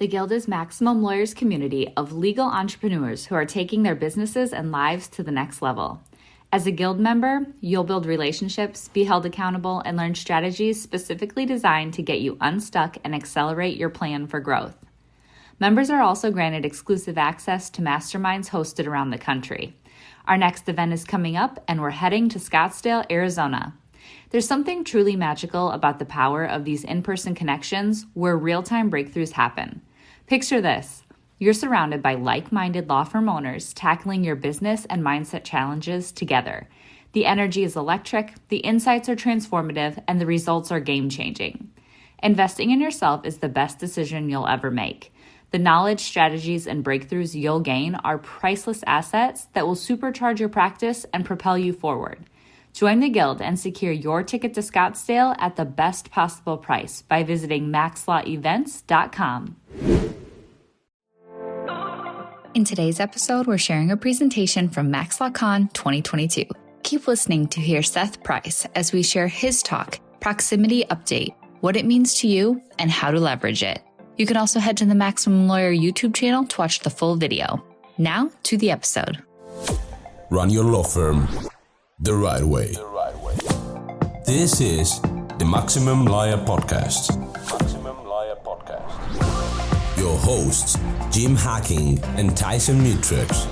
The Guild is Maximum Lawyers' community of legal entrepreneurs who are taking their businesses and lives to the next level. As a Guild member, you'll build relationships, be held accountable, and learn strategies specifically designed to get you unstuck and accelerate your plan for growth. Members are also granted exclusive access to masterminds hosted around the country. Our next event is coming up, and we're heading to Scottsdale, Arizona. There's something truly magical about the power of these in-person connections where real-time breakthroughs happen. Picture this. You're surrounded by like-minded law firm owners tackling your business and mindset challenges together. The energy is electric, the insights are transformative, and the results are game-changing. Investing in yourself is the best decision you'll ever make. The knowledge, strategies, and breakthroughs you'll gain are priceless assets that will supercharge your practice and propel you forward. Join the Guild and secure your ticket to Scottsdale at the best possible price by visiting maxlawevents.com. In today's episode, we're sharing a presentation from MaxLawCon 2022. Keep listening to hear Seth Price as we share his talk, Proximity Update, what it means to you, and how to leverage it. You can also head to the Maximum Lawyer YouTube channel to watch the full video. Now to the episode. Run your law firm the right way. This is the Maximum Lawyer Podcast. Your hosts, Jim Hacking and Tyson Mutrux.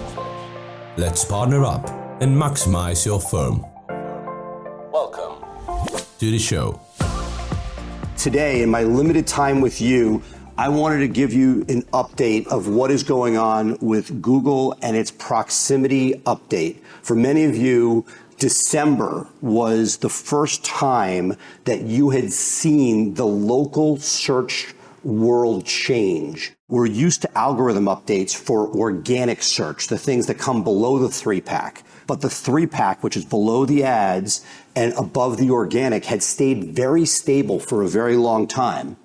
Let's partner up and maximize your firm. Welcome to the show. Today, in my limited time with you, I wanted to give you an update of what is going on with Google and its proximity update. For many of you, December was the first time that you had seen the local search world change. We're used to algorithm updates for organic search, the things that come below the 3-pack. But the 3-pack, which is below the ads and above the organic, had stayed very stable for a very long time.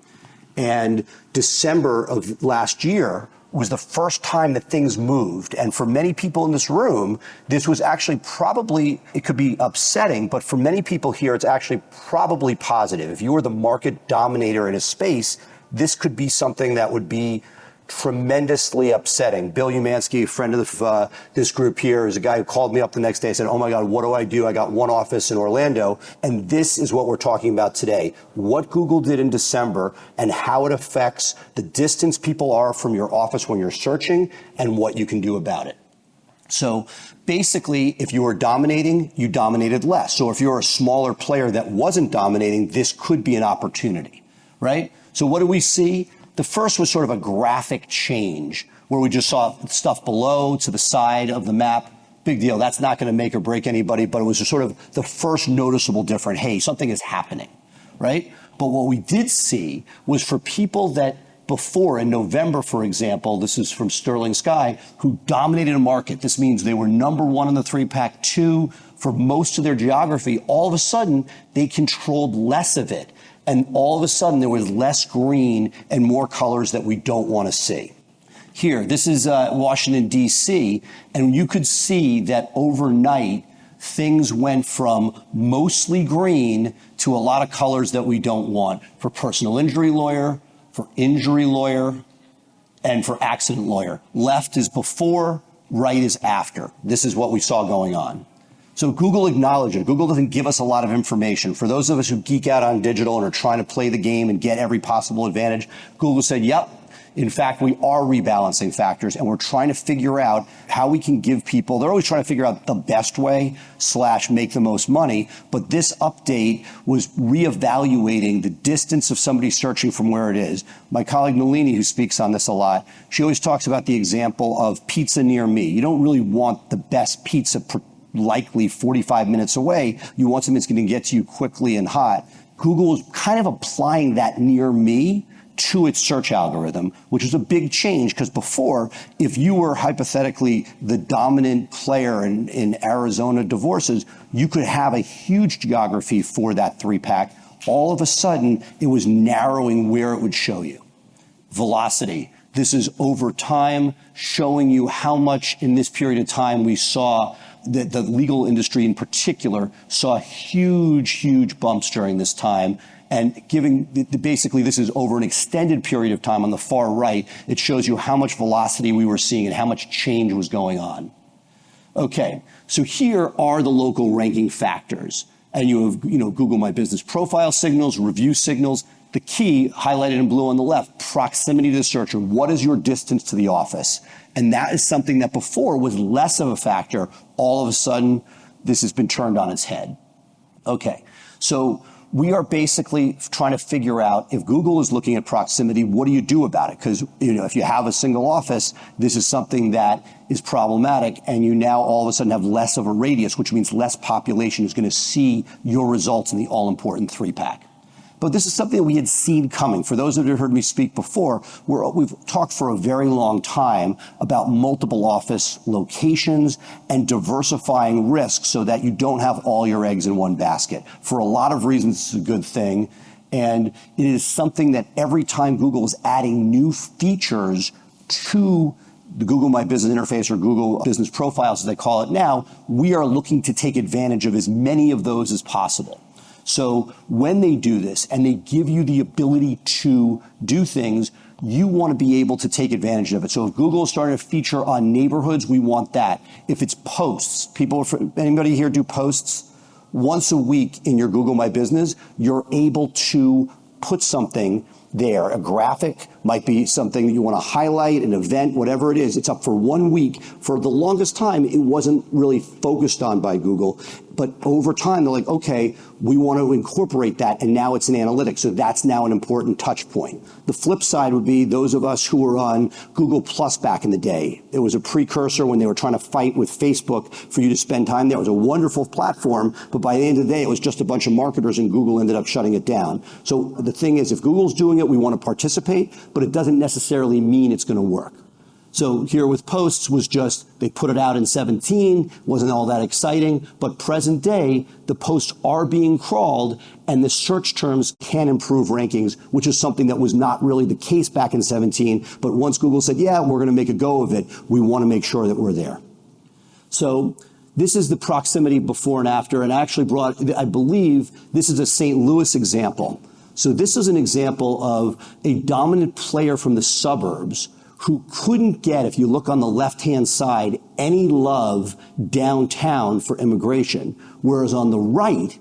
And December of last year was the first time that things moved. And for many people in this room, this was actually probably, it could be upsetting, but for many people here, it's actually probably positive. If you were the market dominator in a space, this could be something that would be tremendously upsetting. Bill Umansky, a friend of this group here, is a guy who called me up the next day and said, oh my God, what do? I got one office in Orlando. And this is what we're talking about today. What Google did in December and how it affects the distance people are from your office when you're searching and what you can do about it. So basically, if you were dominating, you dominated less. So if you're a smaller player that wasn't dominating, this could be an opportunity, right? So what do we see? The first was sort of a graphic change where we just saw stuff below to the side of the map. Big deal. That's not going to make or break anybody, but it was just sort of the first noticeable difference. Hey, something is happening, right? But what we did see was for people that before in November, for example, this is from Sterling Sky, who dominated a market. This means they were number one in the 3-pack, 2 for most of their geography. All of a sudden, they controlled less of it. And all of a sudden, there was less green and more colors that we don't want to see. Here, this is Washington, D.C., and you could see that overnight, things went from mostly green to a lot of colors that we don't want for personal injury lawyer, for injury lawyer, and for accident lawyer. Left is before, right is after. This is what we saw going on. So Google acknowledged it. Google doesn't give us a lot of information. For those of us who geek out on digital and are trying to play the game and get every possible advantage, Google said, yep, in fact, we are rebalancing factors and we're trying to figure out how we can give people, they're always trying to figure out the best way / make the most money. But this update was reevaluating the distance of somebody searching from where it is. My colleague Nalini, who speaks on this a lot, she always talks about the example of pizza near me. You don't really want the best pizza likely 45 minutes away. You want something that's going to get to you quickly and hot. Google is kind of applying that near me to its search algorithm, which is a big change because before, if you were hypothetically the dominant player in Arizona divorces, you could have a huge geography for that 3-pack. All of a sudden, it was narrowing where it would show you. Velocity. This is over time showing you how much in this period of time we saw the legal industry in particular saw huge bumps during this time. And basically this is over an extended period of time on the far right, it shows you how much velocity we were seeing and how much change was going on. Okay, so here are the local ranking factors. And you have, Google My Business profile signals, review signals. The key, highlighted in blue on the left, proximity to the searcher. What is your distance to the office? And that is something that before was less of a factor. All of a sudden, this has been turned on its head. Okay, so we are basically trying to figure out if Google is looking at proximity, what do you do about it? Because if you have a single office, this is something that is problematic, and you now all of a sudden have less of a radius, which means less population is going to see your results in the all-important 3-pack. But this is something that we had seen coming. For those of you who heard me speak before, we've talked for a very long time about multiple office locations and diversifying risks so that you don't have all your eggs in one basket. For a lot of reasons, it's a good thing. And it is something that every time Google is adding new features to the Google My Business interface or Google Business Profiles, as they call it now, we are looking to take advantage of as many of those as possible. So when they do this and they give you the ability to do things, you want to be able to take advantage of it. So if Google is starting to feature on neighborhoods, we want that. If it's posts, anybody here do posts? Once a week in your Google My Business, you're able to put something there. A graphic might be something that you want to highlight, an event, whatever it is. It's up for 1 week. For the longest time, it wasn't really focused on by Google. But over time, they're like, okay, we want to incorporate that, and now it's an analytics. So that's now an important touch point. The flip side would be those of us who were on Google Plus back in the day. It was a precursor when they were trying to fight with Facebook for you to spend time there. It was a wonderful platform, but by the end of the day, it was just a bunch of marketers, and Google ended up shutting it down. So the thing is, if Google's doing it, we want to participate, but it doesn't necessarily mean it's going to work. So here with posts was just, they put it out in 17, wasn't all that exciting, but present day, the posts are being crawled and the search terms can improve rankings, which is something that was not really the case back in 17. But once Google said, yeah, we're going to make a go of it, we want to make sure that we're there. So this is the proximity before and after, and I actually I believe this is a St. Louis example. So this is an example of a dominant player from the suburbs who couldn't get, if you look on the left-hand side, any love downtown for immigration. Whereas on the right,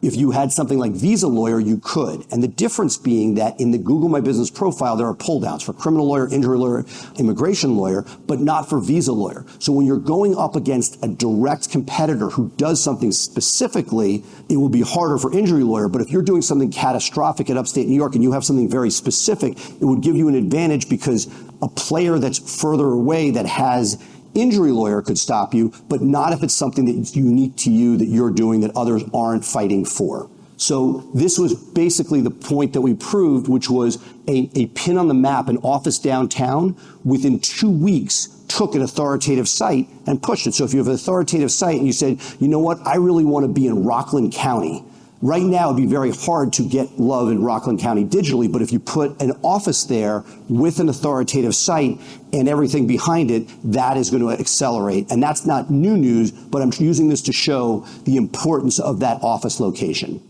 if you had something like Visa Lawyer, you could. And the difference being that in the Google My Business profile, there are pull downs for criminal lawyer, injury lawyer, immigration lawyer, but not for Visa Lawyer. So when you're going up against a direct competitor who does something specifically, it will be harder for injury lawyer. But if you're doing something catastrophic at upstate New York and you have something very specific, it would give you an advantage because a player that's further away that has injury lawyer could stop you, but not if it's something that's unique to you that you're doing that others aren't fighting for. So this was basically the point that we proved, which was a pin on the map, an office downtown, within 2 weeks took an authoritative site and pushed it. So if you have an authoritative site and you said, you know what, I really want to be in Rockland County. Right now, it'd be very hard to get love in Rockland County digitally, but if you put an office there with an authoritative site and everything behind it, that is going to accelerate. And that's not new news, but I'm using this to show the importance of that office location.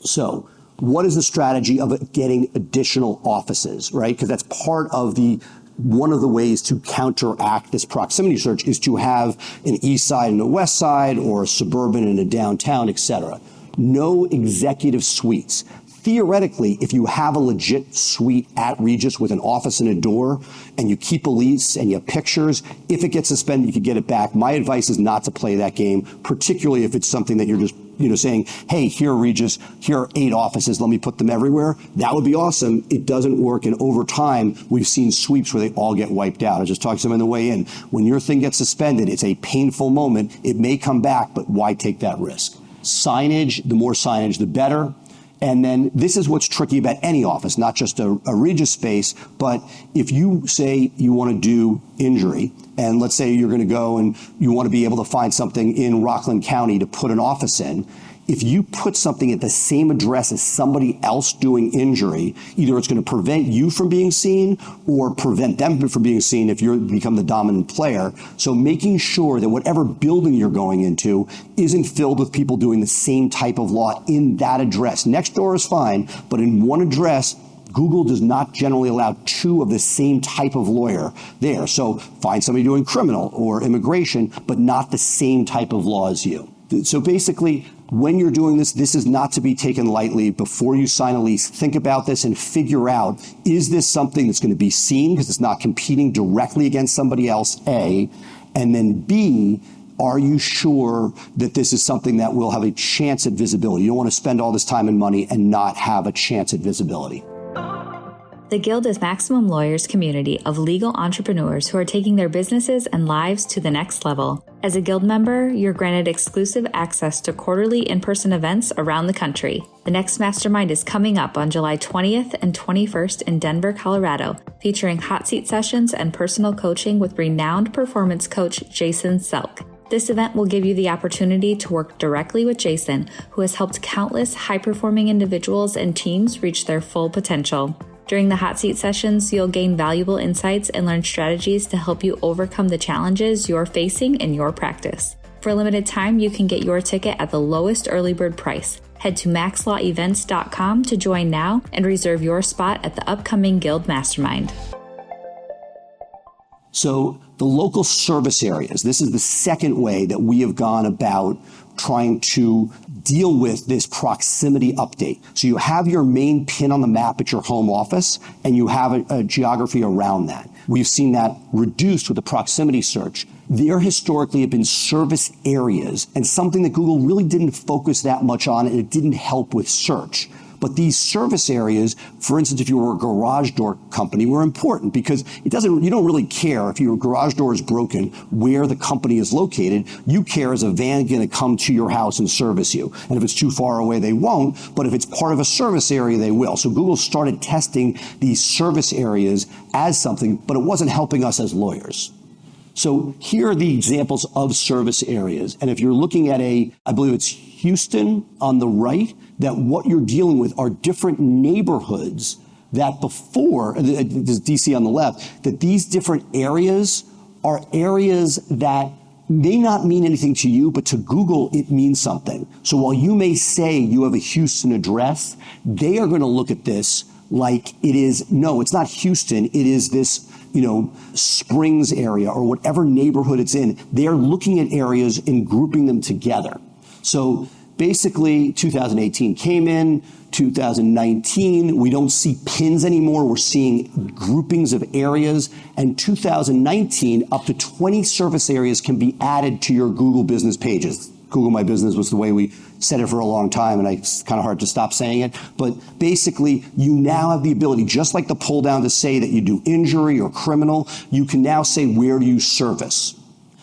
So what is the strategy of getting additional offices, right? Because that's part of one of the ways to counteract this proximity search is to have an east side and a west side, or a suburban and a downtown, et cetera. No executive suites. Theoretically, if you have a legit suite at Regus with an office and a door, and you keep a lease and you have pictures, if it gets suspended, you could get it back. My advice is not to play that game, particularly if it's something that you're just, saying, hey, here, Regus, here are 8 offices, let me put them everywhere. That would be awesome. It doesn't work. And over time, we've seen sweeps where they all get wiped out. I just talked to them on the way in. When your thing gets suspended, it's a painful moment. It may come back, but why take that risk? Signage, the more signage, the better. And then this is what's tricky about any office, not just a Regus space, but if you say you want to do injury, and let's say you're going to go and you want to be able to find something in Rockland County to put an office in, if you put something at the same address as somebody else doing injury, either it's going to prevent you from being seen or prevent them from being seen if you become the dominant player. So making sure that whatever building you're going into isn't filled with people doing the same type of law in that address. Next door is fine, but in one address, Google does not generally allow two of the same type of lawyer there. So find somebody doing criminal or immigration, but not the same type of law as you. So basically, when you're doing this, this is not to be taken lightly. Before you sign a lease, think about this and figure out, is this something that's going to be seen because it's not competing directly against somebody else, A, and then B, are you sure that this is something that will have a chance at visibility? You don't want to spend all this time and money and not have a chance at visibility. The Guild is Maximum Lawyers' community of legal entrepreneurs who are taking their businesses and lives to the next level. As a Guild member, you're granted exclusive access to quarterly in-person events around the country. The next mastermind is coming up on July 20th and 21st in Denver, Colorado, featuring hot seat sessions and personal coaching with renowned performance coach Jason Selk. This event will give you the opportunity to work directly with Jason, who has helped countless high-performing individuals and teams reach their full potential. During the hot seat sessions, you'll gain valuable insights and learn strategies to help you overcome the challenges you're facing in your practice. For a limited time, you can get your ticket at the lowest early bird price. Head to maxlawevents.com to join now and reserve your spot at the upcoming Guild Mastermind. So the local service areas, this is the second way that we have gone about trying to deal with this proximity update. So you have your main pin on the map at your home office, and you have a geography around that. We've seen that reduced with the proximity search. There historically have been service areas, and something that Google really didn't focus that much on, and it didn't help with search. But these service areas, for instance, if you were a garage door company, were important because you don't really care if your garage door is broken where the company is located. You care, is a van going to come to your house and service you? And if it's too far away, they won't. But if it's part of a service area, they will. So Google started testing these service areas as something, but it wasn't helping us as lawyers. So here are the examples of service areas. And if you're looking at I believe it's Houston on the right, that what you're dealing with are different neighborhoods that before, there's DC on the left, that these different areas are areas that may not mean anything to you, but to Google, it means something. So while you may say you have a Houston address, they are going to look at this like it is, no, it's not Houston, it is this, Springs area or whatever neighborhood it's in. They're looking at areas and grouping them together. So basically 2018 came in, 2019, we don't see pins anymore. We're seeing groupings of areas. And 2019, up to 20 service areas can be added to your Google business pages. Google My Business was the way we said it for a long time, and it's kind of hard to stop saying it. But basically, you now have the ability, just like the pull down to say that you do injury or criminal, you can now say, where do you service?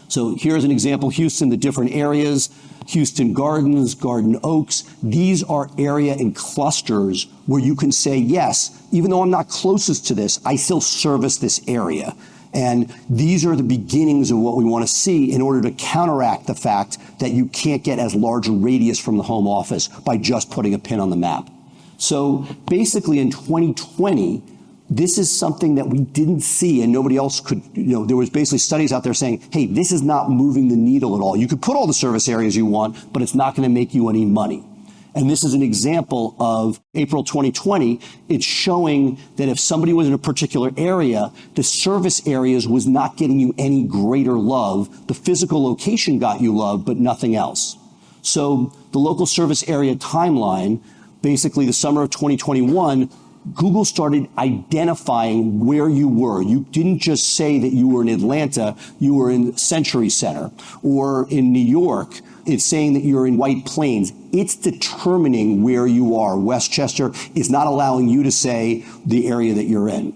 So here's an example, Houston, the different areas, Houston Gardens, Garden Oaks. These are area and clusters where you can say, yes, even though I'm not closest to this, I still service this area. And these are the beginnings of what we want to see in order to counteract the fact that you can't get as large a radius from the home office by just putting a pin on the map. So basically in 2020, this is something that we didn't see and nobody else could, there was basically studies out there saying, hey, this is not moving the needle at all. You could put all the service areas you want, but it's not going to make you any money. And this is an example of April 2020. It's showing that if somebody was in a particular area, the service areas was not getting you any greater love. The physical location got you love, but nothing else. So the local service area timeline, basically the summer of 2021, Google started identifying where you were. You didn't just say that you were in Atlanta, you were in Century Center or in New York. It's saying that you're in White Plains. It's determining where you are. Westchester is not allowing you to say the area that you're in.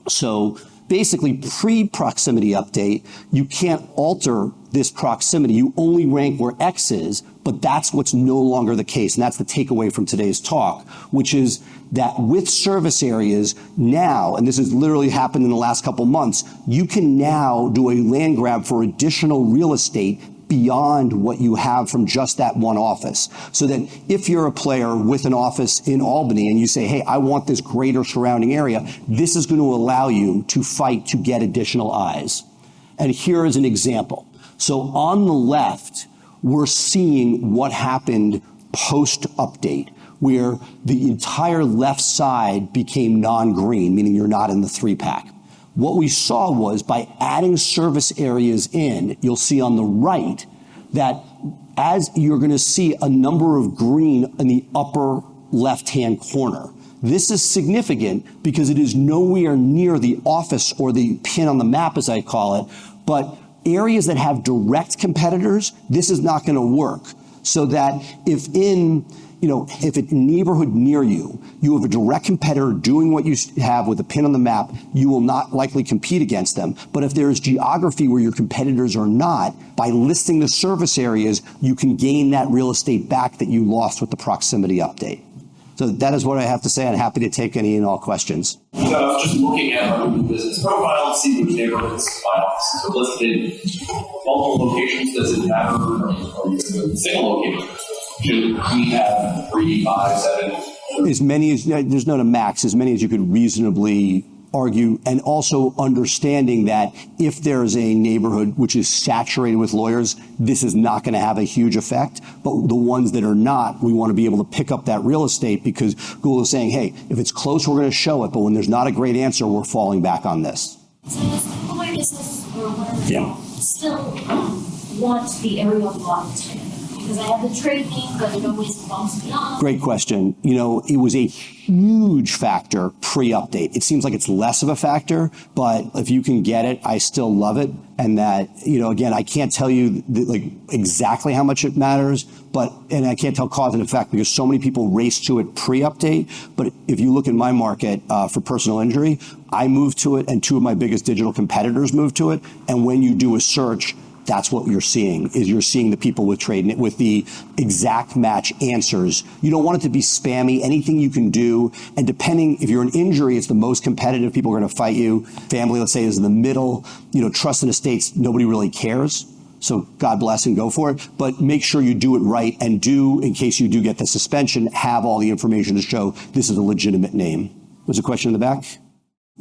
So basically, pre-proximity update, you can't alter this proximity. You only rank where X is, but that's what's no longer the case. And that's the takeaway from today's talk, which is that with service areas now, and this has literally happened in the last couple months, you can now do a land grab for additional real estate beyond what you have from just that one office. So that if you're a player with an office in Albany and you say, hey, I want this greater surrounding area, this is going to allow you to fight to get additional eyes. And here is an example. So on the left, we're seeing what happened post-update, where the entire left side became non-green, meaning you're not in the 3-pack. What we saw was by adding service areas in, you'll see on the right that as you're going to see a number of green in the upper left-hand corner. This is significant because it is nowhere near the office or the pin on the map, as I call it, but areas that have direct competitors, this is not going to work. So that if a neighborhood near you, you have a direct competitor doing what you have with a pin on the map, you will not likely compete against them. But if there is geography where your competitors are not, by listing the service areas, you can gain that real estate back that you lost with the proximity update. So that is what I have to say. I'm happy to take any and all questions. So I was just looking at our Google business profile to see which neighborhoods my offices are listed. Multiple locations, does it matter? Or you can single location? Should we have 3, 5, 7? As many as, there's not a max, as many as you could reasonably argue, and also understanding that if there's a neighborhood which is saturated with lawyers, this is not going to have a huge effect. But the ones that are not, we want to be able to pick up that real estate because Google is saying, hey, if it's close, we're going to show it. But when there's not a great answer, we're falling back on this. So does the lawyer business or whatever still want the area blocked? Because I have the trade name, but it always bumps me up. Great question. It was a huge factor pre-update. It seems like it's less of a factor, but if you can get it, I still love it. And that, again, I can't tell you exactly how much it matters, and I can't tell cause and effect because so many people race to it pre-update. But if you look in my market for personal injury, I moved to it and 2 of my biggest digital competitors moved to it. And when you do a search, that's what you're seeing the people with trade with the exact match answers. You don't want it to be spammy, anything you can do. And depending, if you're an injury, it's the most competitive. People are going to fight you. Family, let's say, is in the middle. Trust and estates, nobody really cares. So God bless and go for it. But make sure you do it right and in case you do get the suspension, have all the information to show this is a legitimate name. There's a question in the back.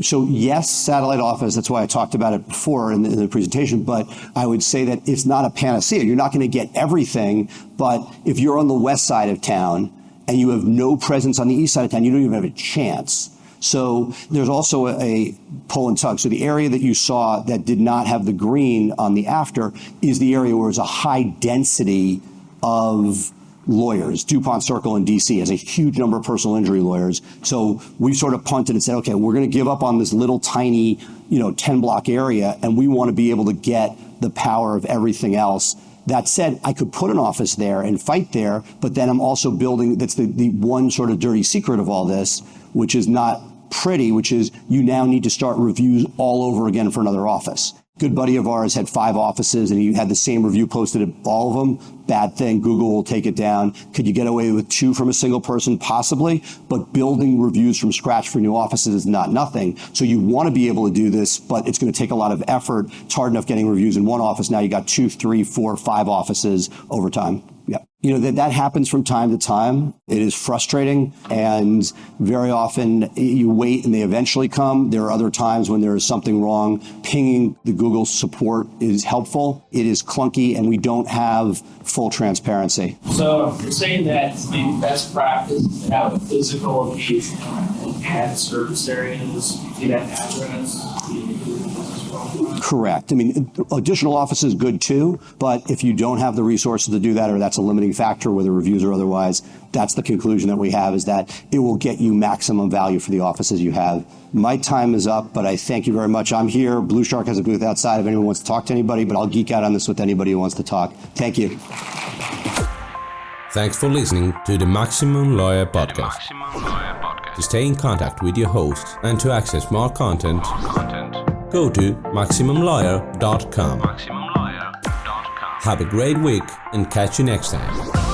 So yes, satellite office, that's why I talked about it before in the presentation, but I would say that it's not a panacea. You're not going to get everything, but if you're on the west side of town and you have no presence on the east side of town, you don't even have a chance. So there's also a pull and tug. So the area that you saw that did not have the green on the after is the area where there's a high density of lawyers. DuPont Circle in DC has a huge number of personal injury lawyers. So we sort of punted and said, okay, we're going to give up on this little tiny, 10 block area, and we want to be able to get the power of everything else. That said, I could put an office there and fight there, but then I'm also building, that's the one sort of dirty secret of all this, which is not pretty, which is you now need to start reviews all over again for another office. Good buddy of ours had 5 offices and he had the same review posted at all of them. Bad thing. Google will take it down. Could you get away with 2 from a single person? Possibly. But building reviews from scratch for new offices is not nothing. So you want to be able to do this, but it's going to take a lot of effort. It's hard enough getting reviews in one office. Now you got 2, 3, 4, 5 offices over time. Yeah. That happens from time to time. It is frustrating, and very often you wait and they eventually come. There are other times when there is something wrong. Pinging the Google support is helpful. It is clunky, and we don't have full transparency. So you're saying that maybe best practice is to have a physical location and add service areas to that address? Correct. Additional office is good too, but if you don't have the resources to do that, or that's a limiting factor, whether reviews or otherwise, that's the conclusion that we have, is that it will get you maximum value for the offices you have. My time is up, but I thank you very much. I'm here. Blue Shark has a booth outside if anyone wants to talk to anybody, but I'll geek out on this with anybody who wants to talk. Thank you. Thanks for listening to the Maximum Lawyer Podcast. To stay in contact with your host and to access more content, go to MaximumLawyer.com. Have a great week and catch you next time.